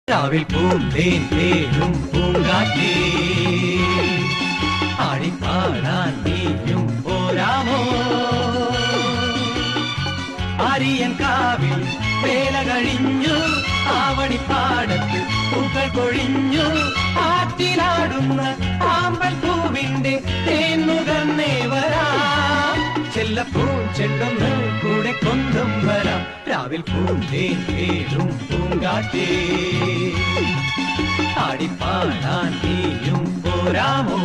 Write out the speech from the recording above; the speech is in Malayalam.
രാവിൽ പൂന്തേൻ തേടും പൂങ്കാറ്റേ ആടിപ്പാടാൻ നീയും പോരാമോ ആര്യൻ കാവിൽ വേല കഴിഞ്ഞു ആവണിപ്പാടത്ത് പൂക്കൾ കൊഴിഞ്ഞു ആറ്റിലാടുന്ന ആമ്പൽ പൂവിന്റെ തേൻ നുകർന്നേ വരാം ചെല്ലപ്പൂ ചെണ്ടൊന്ന് കൂടെ കൊണ്ടും വരാം രാവിൽ പൂന്തേൻ തേടും പൂങ്കാറ്റേ ആടിപ്പാടാൻ നീയും പോരാമോ